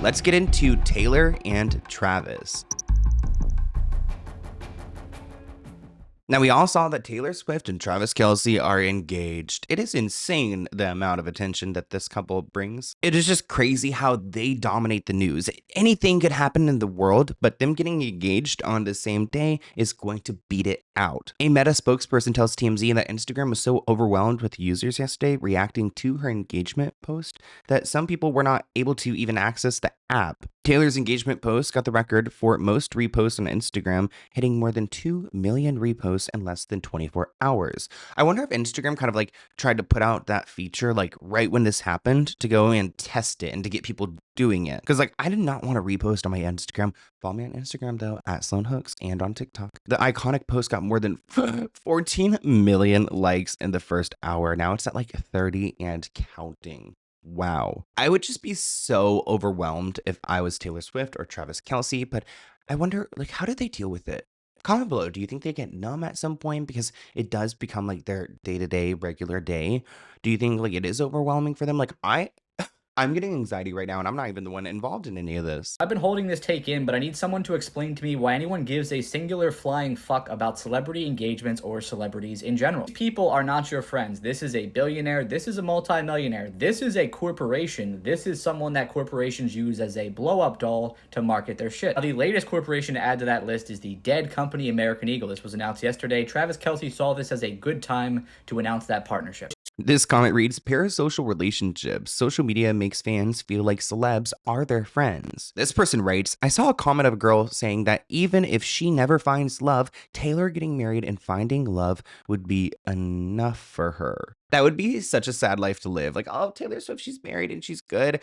Let's get into Taylor and Travis. Now, we all saw that Taylor Swift and Travis Kelce are engaged. It is insane the amount of attention that this couple brings. It is just crazy how they dominate the news. Anything could happen in the world, but them getting engaged on the same day is going to beat it out. A Meta spokesperson tells TMZ that Instagram was so overwhelmed with users yesterday reacting to her engagement post that some people were not able to even access the app. Taylor's engagement post got the record for most reposts on Instagram, hitting more than 2 million reposts in less than 24 hours. I wonder if Instagram kind of like tried to put out that feature like right when this happened to go and test it and to get people doing it. Because like I did not want to repost on my Instagram. Follow me on Instagram though, at SloanHooks, and on TikTok. The iconic post got more than 14 million likes in the first hour. Now it's at like 30 and counting. Wow. I would just be so overwhelmed if I was Taylor Swift or Travis Kelce, but I wonder, like, how do they deal with it? Comment below. Do you think they get numb at some point because it does become like their day-to-day regular day? Do you think like it is overwhelming for them? Like I'm getting anxiety right now and I'm not even the one involved in any of this. I've been holding this take in, but I need someone to explain to me why anyone gives a singular flying fuck about celebrity engagements or celebrities in general. These people are not your friends. This is a billionaire. This is a multimillionaire. This is a corporation. This is someone that corporations use as a blow-up doll to market their shit. Now, the latest corporation to add to that list is the dead company American Eagle. This was announced yesterday. Travis Kelce saw this as a good time to announce that partnership. This comment reads, parasocial relationships. Social media makes fans feel like celebs are their friends. This person writes, I saw a comment of a girl saying that even if she never finds love, Taylor getting married and finding love would be enough for her. That would be such a sad life to live. Like, oh, Taylor Swift, she's married and she's good.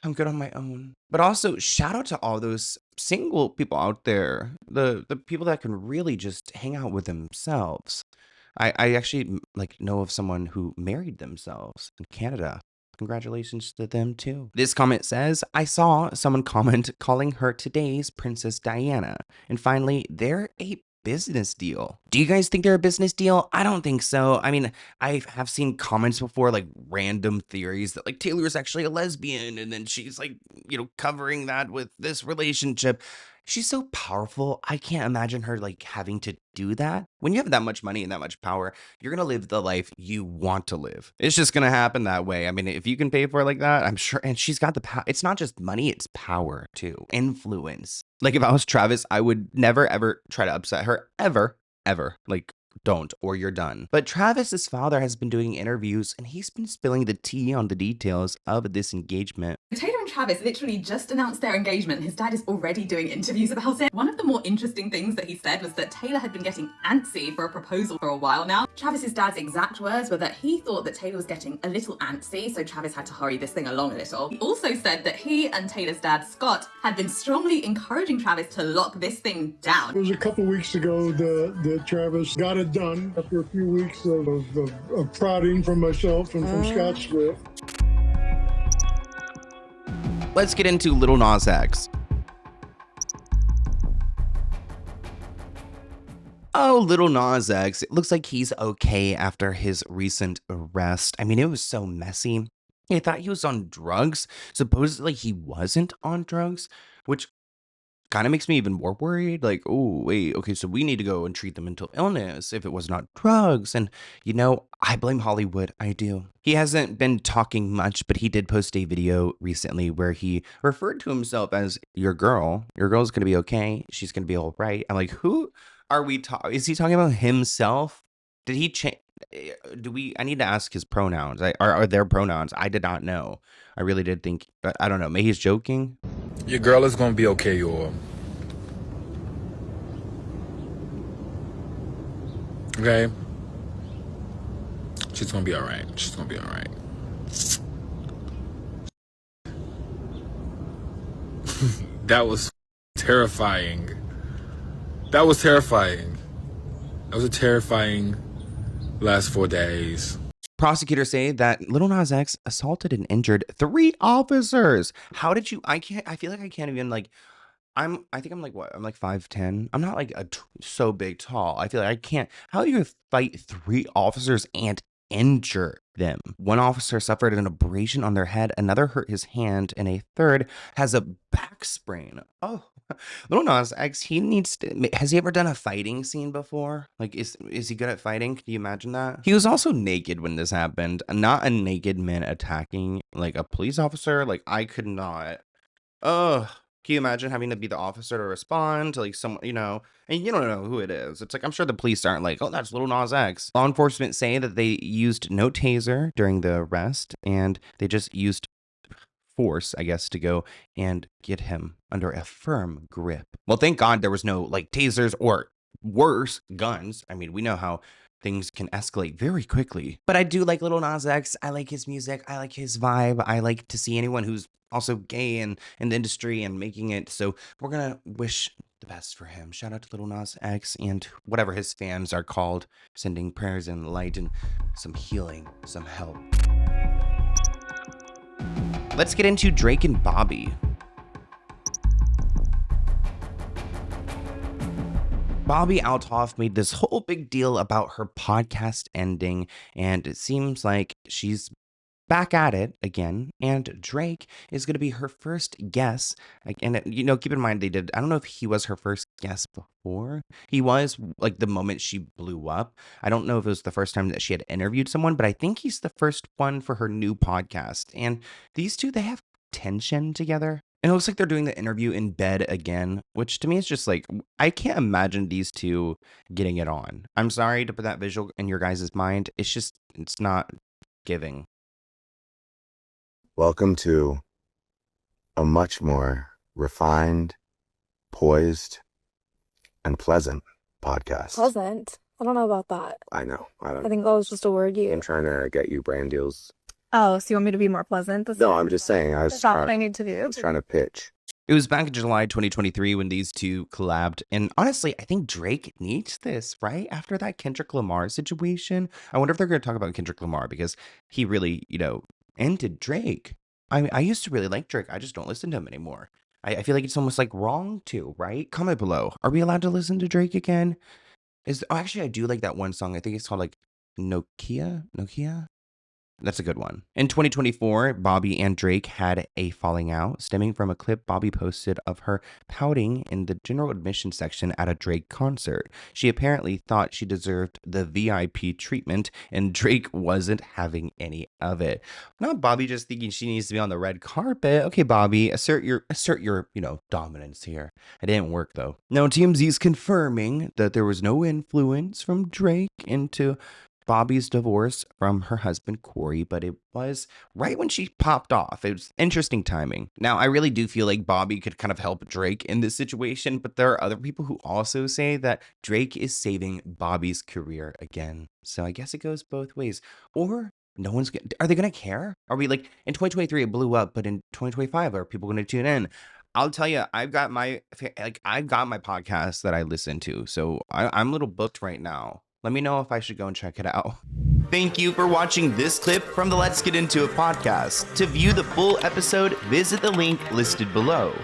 I'm good on my own. But also, shout out to all those single people out there, the people that can really just hang out with themselves. I actually like know of someone who married themselves in Canada. Congratulations to them too. This comment says, I saw someone comment calling her today's Princess Diana. And finally, they're a business deal. Do you guys think they're a business deal? I don't think so. I mean, I have seen comments before, like random theories that like Taylor is actually a lesbian and then she's like, covering that with this relationship. She's so powerful. I can't imagine her like having to do that. When you have that much money and that much power, you're going to live the life you want to live. It's just going to happen that way. I mean, if you can pay for it like that, I'm sure. And she's got the power. It's not just money, it's power too. Influence. Like if I was Travis, I would never, ever try to upset her ever, ever. Like, don't, or you're done. But Travis's father has been doing interviews and he's been spilling the tea on the details of this engagement. Taylor and Travis literally just announced their engagement. His dad is already doing interviews about it. One of the more interesting things that he said was that Taylor had been getting antsy for a proposal for a while now. Travis's dad's exact words were that he thought that Taylor was getting a little antsy, so Travis had to hurry this thing along a little. He also said that he and Taylor's dad, Scott, had been strongly encouraging Travis to lock this thing down. It was a couple weeks ago that Travis got it done after a few weeks of prodding from myself and from Scott Swift. Let's get into Lil Nas X. Oh, Lil Nas X. It looks like he's okay after his recent arrest. I mean, it was so messy. I thought he was on drugs. Supposedly he wasn't on drugs, which kind of makes me even more worried. Like, oh, wait, okay, so we need to go and treat the mental illness if it was not drugs. And, I blame Hollywood. I do. He hasn't been talking much, but he did post a video recently where he referred to himself as your girl. Your girl's going to be okay. She's going to be all right. I'm like, who are we talking? Is he talking about himself? Did he change? I need to ask his pronouns. Are their pronouns? I did not know. I really did think, I don't know. Maybe he's joking. Your girl is gonna be okay, y'all. Okay? She's gonna be alright. She's gonna be alright. That was terrifying. That was terrifying. That was a terrifying last 4 days. Prosecutors say that Lil Nas X assaulted and injured 3 officers. How did you? I feel like I can't even like. I think I'm like what? I'm like 5'10". I'm not like so big tall. I feel like I can't. How do you fight 3 officers and injure them. One officer suffered an abrasion on their head, another hurt his hand, and a third has a back sprain. Oh, Lil Nas X, he needs to. Has he ever done a fighting scene before? Like, is he good at fighting? Can you imagine that? He was also naked when this happened. Not a naked man attacking like a police officer. Like, I could not. Ugh. Can you imagine having to be the officer to respond to like some, and you don't know who it is. It's like, I'm sure the police aren't like, oh, that's Lil Nas X. Law enforcement say that they used no taser during the arrest and they just used force, I guess, to go and get him under a firm grip. Well, thank God there was no like tasers or worse, guns. I mean, we know how things can escalate very quickly. But I do like Lil Nas X. I like his music. I like his vibe. I like to see anyone who's also gay and in the industry and making it. So we're gonna wish the best for him. Shout out to Lil Nas X and whatever his fans are called, sending prayers and light and some healing, some help. Let's get into Drake and Bobbi. Bobbi Althoff made this whole big deal about her podcast ending, and it seems like she's back at it again, and Drake is going to be her first guest. And keep in mind, I don't know if he was her first guest before. He was like the moment she blew up. I don't know if it was the first time that she had interviewed someone, but I think he's the first one for her new podcast. And these two, they have tension together. And it looks like they're doing the interview in bed again, which to me is just like, I can't imagine these two getting it on. I'm sorry to put that visual in your guys' mind. It's not giving. Welcome to a much more refined, poised, and pleasant podcast. Pleasant? I don't know about that. I know. I think that was just a word I'm trying to get you brand deals. Oh, so you want me to be more pleasant? No, I'm just saying. That's not what I need to do. Trying to pitch. It was back in July 2023 when these two collabed. And honestly, I think Drake needs this, right? After that Kendrick Lamar situation. I wonder if they're going to talk about Kendrick Lamar because he really, ended Drake. I used to really like Drake. I just don't listen to him anymore. I feel like it's almost like wrong to, right? Comment below. Are we allowed to listen to Drake again? Actually, I do like that one song. I think it's called like Nokia. That's a good one. In 2024, Bobbi and Drake had a falling out stemming from a clip Bobbi posted of her pouting in the general admission section at a Drake concert. She apparently thought she deserved the VIP treatment and Drake wasn't having any of it. Not Bobbi just thinking she needs to be on the red carpet. Okay, Bobbi, assert your dominance here. It didn't work though. Now TMZ is confirming that there was no influence from Drake into Bobbi's divorce from her husband, Corey, but it was right when she popped off. It was interesting timing. Now, I really do feel like Bobbi could kind of help Drake in this situation, but there are other people who also say that Drake is saving Bobbi's career again. So I guess it goes both ways. Or are they going to care? Are we like, in 2023, it blew up, but in 2025, are people going to tune in? I'll tell you, I've got my podcast that I listen to. So I'm a little booked right now. Let me know if I should go and check it out. Thank you for watching this clip from the Let's Get Into It podcast. To view the full episode, visit the link listed below.